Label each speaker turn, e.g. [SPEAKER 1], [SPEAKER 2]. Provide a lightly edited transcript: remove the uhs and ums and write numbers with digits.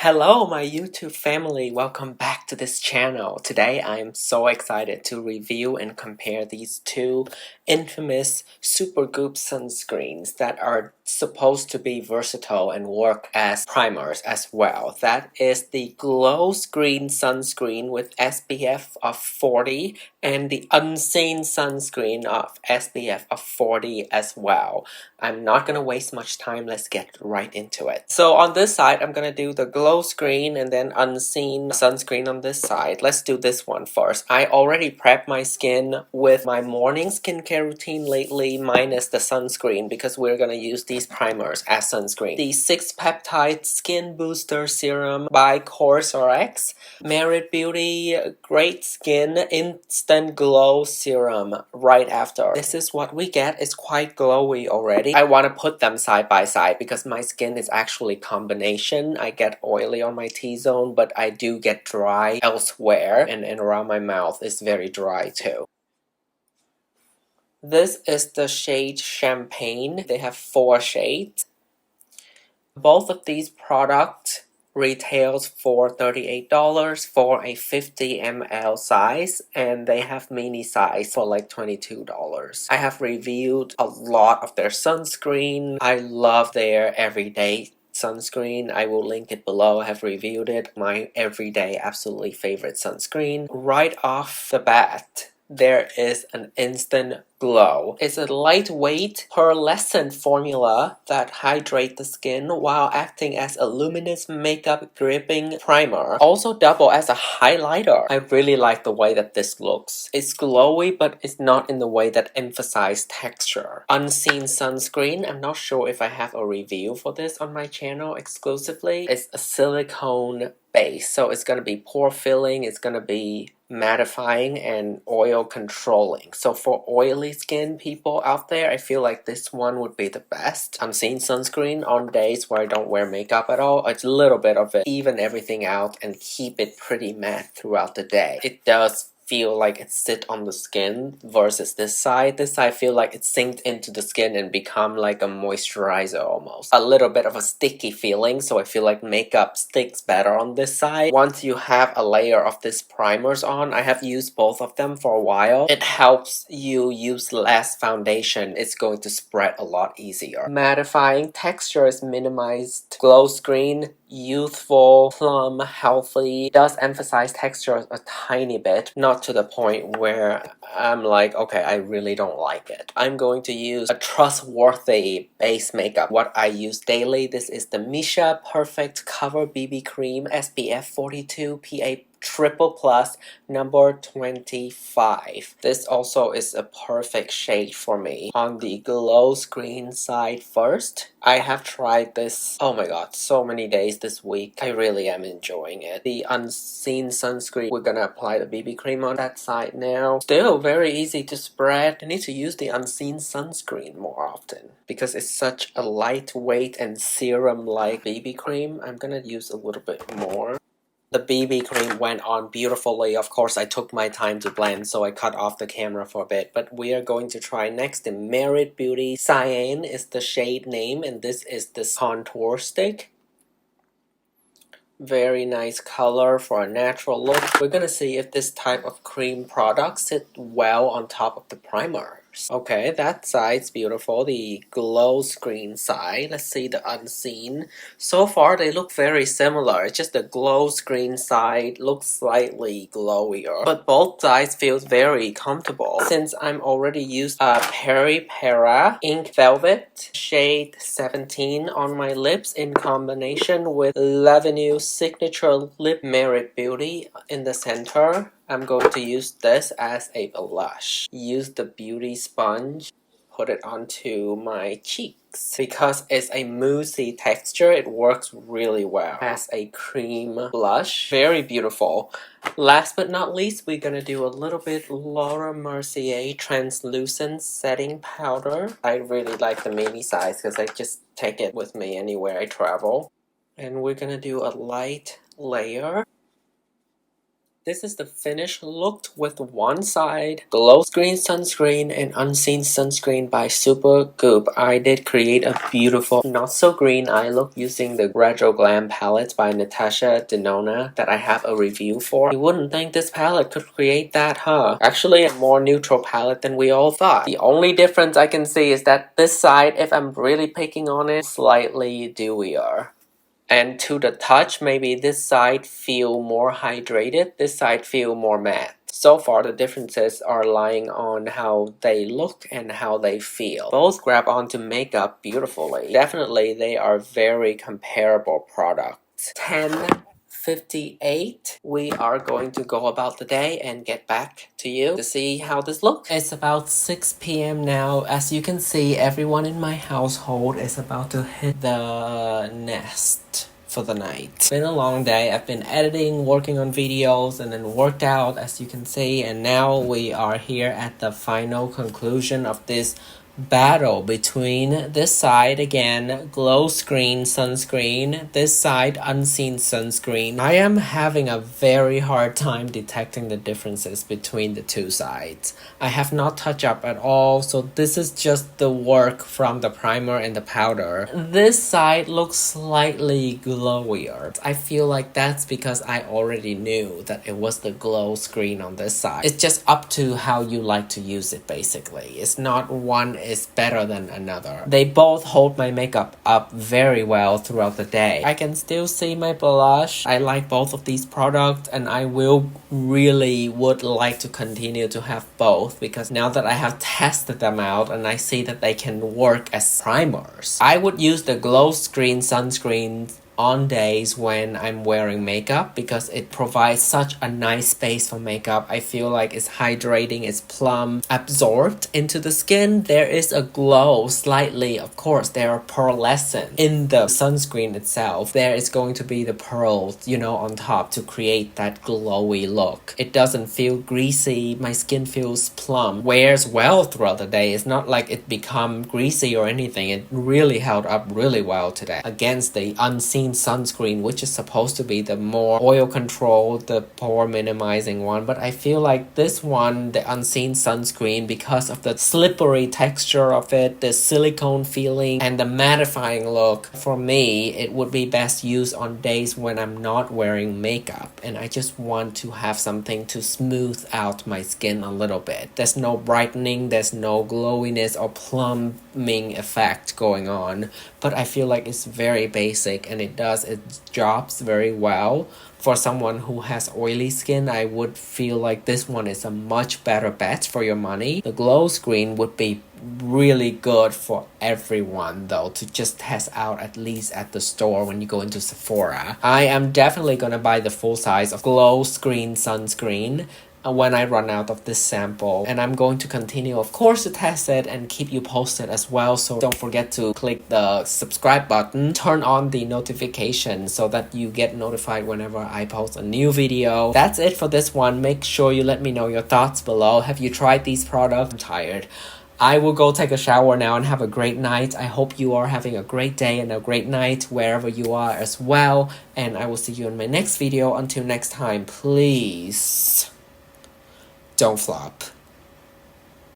[SPEAKER 1] Hello, my YouTube family. Welcome back to this channel. Today, I am so excited to review and compare these two infamous Supergoop sunscreens that are supposed to be versatile and work as primers as well. That is the Glowscreen sunscreen with SPF of 40 and the Unseen sunscreen of SPF of 40 as well. I'm not gonna waste much time. Let's get right into it. So on this side, I'm gonna do the Glowscreen and then Unseen sunscreen on this side. Let's do this one first. I already prepped my skin with my morning skincare routine lately, minus the sunscreen, because we're gonna use these primers as sunscreen. The 6 peptide skin booster serum by CoreSRX, Merit Beauty Great Skin Instant Glow Serum right after. This is what we get. It's quite glowy already. I want to put them side by side because my skin is actually combination. I get oily on my T-zone, but I do get dry elsewhere, and around my mouth is very dry too. This is the shade Champagne. They have 4 shades. Both of these products retails for $38 for a 50 ml size, and they have mini size for like $22. I have reviewed a lot of their sunscreen. I love their everyday sunscreen. I will link it below. I have reviewed it. My everyday absolutely favorite sunscreen. Right off the bat, there is an instant glow. It's a lightweight pearlescent formula that hydrates the skin while acting as a luminous makeup gripping primer. Also double as a highlighter. I really like the way that this looks. It's glowy, but it's not in the way that emphasizes texture. Unseen sunscreen. I'm not sure if I have a review for this on my channel exclusively. It's a silicone base, so it's gonna be pore filling, it's gonna be mattifying and oil controlling. So for oily skin people out there, I feel like this one would be the best. Unseen sunscreen on days where I don't wear makeup at all. It's a little bit of it, even everything out and keep it pretty matte throughout the day. It does feel like it sit on the skin versus this side. This side feel like it sinked into the skin and become like a moisturizer almost. A little bit of a sticky feeling, so I feel like makeup sticks better on this side. Once you have a layer of this primers on, I have used both of them for a while. It helps you use less foundation. It's going to spread a lot easier. Mattifying texture is minimized. Glowscreen, youthful, plump, healthy. Does emphasize texture a tiny bit, not to the point where I'm like, okay, I really don't like it. I'm going to use a trustworthy base makeup. What I use daily, this is the Misha Perfect Cover BB Cream SPF 42 PA Triple Plus number 25. This also is a perfect shade for me. On the Glowscreen side first, I have tried this, oh my god, so many days this week. I really am enjoying it. The Unseen sunscreen, we're gonna apply the BB cream on that side now. Still very easy to spread. I need to use the Unseen sunscreen more often because it's such a lightweight and serum-like BB cream. I'm gonna use a little bit more. The BB cream went on beautifully. Of course, I took my time to blend, so I cut off the camera for a bit. But we are going to try next the Merit Beauty Cyan is the shade name, and this is the contour stick. Very nice color for a natural look. We're gonna see if this type of cream product sit well on top of the primers. Okay, that side's beautiful. The Glowscreen side. Let's see the Unseen. So far, they look very similar. It's just the Glowscreen side looks slightly glowier. But both sides feels very comfortable. Since I'm already used Peri Para Ink Velvet shade 17 on my lips in combination with L'Avenue Signature Lip Merit Beauty in the center, I'm going to use this as a blush. Use the beauty sponge, put it onto my cheeks. Because it's a moussey texture, it works really well as a cream blush. Very beautiful. Last but not least, we're gonna do a little bit Laura Mercier translucent setting powder. I really like the mini size because I just take it with me anywhere I travel. And we're gonna do a light layer. This is the finished look with one side Glowscreen sunscreen and unseen sunscreen by Supergoop. I did create a beautiful not so green eye look using the Retro Glam palette by Natasha Denona that I have a review for. You wouldn't think this palette could create that, huh? Actually a more neutral palette than we all thought. The only difference I can see is that this side, if I'm really picking on it, slightly dewier. And to the touch, maybe this side feel more hydrated, this side feel more matte. So far, the differences are lying on how they look and how they feel. Both grab onto makeup beautifully. Definitely, they are very comparable products. 10:58. We are going to go about the day and get back to you to see how this looks. It's about 6 p.m. now. As you can see, everyone in my household is about to hit the nest for the night. It's been a long day. I've been editing, working on videos, and then worked out, as you can see, and now we are here at the final conclusion of this battle between this side again Glowscreen sunscreen, this side unseen sunscreen. I am having a very hard time detecting the differences between the two sides. I have not touched up at all, so this is just the work from the primer and the powder. This side looks slightly glowier. I feel like that's because I already knew that it was the glow screen on this side. It's just up to how you like to use it basically. It's not one is better than another. They both hold my makeup up very well throughout the day. I can still see my blush. I like both of these products and I would like to continue to have both because now that I have tested them out and I see that they can work as primers. I would use the Glowscreen sunscreen on days when I'm wearing makeup because it provides such a nice space for makeup. I feel like it's hydrating, it's plump, absorbed into the skin. There is a glow slightly, of course, there are pearlescent in the sunscreen itself. There is going to be the pearls, on top to create that glowy look. It doesn't feel greasy, my skin feels plump, wears well throughout the day. It's not like it become greasy or anything. It really held up really well today against the unseen sunscreen, which is supposed to be the more oil controlled, the pore minimizing one, but I feel like this one, the unseen sunscreen, because of the slippery texture of it, the silicone feeling, and the mattifying look, for me, it would be best used on days when I'm not wearing makeup and I just want to have something to smooth out my skin a little bit. There's no brightening, there's no glowiness or plumbing effect going on, but I feel like it's very basic and it does its jobs very well. For someone who has oily skin, I would feel like this one is a much better bet for your money. The glow screen would be really good for everyone though, to just test out at least at the store when you go into Sephora. I am definitely gonna buy the full size of glow screen sunscreen when I run out of this sample, and I'm going to continue of course to test it and keep you posted as well. So don't forget to click the subscribe button, turn on the notification so that you get notified whenever I post a new video. That's it for this one. Make sure you let me know your thoughts below. Have you tried these products? I'm tired. I will go take a shower now and have a great night. I hope you are having a great day and a great night wherever you are as well, and I will see you in my next video. Until next time, please don't flop.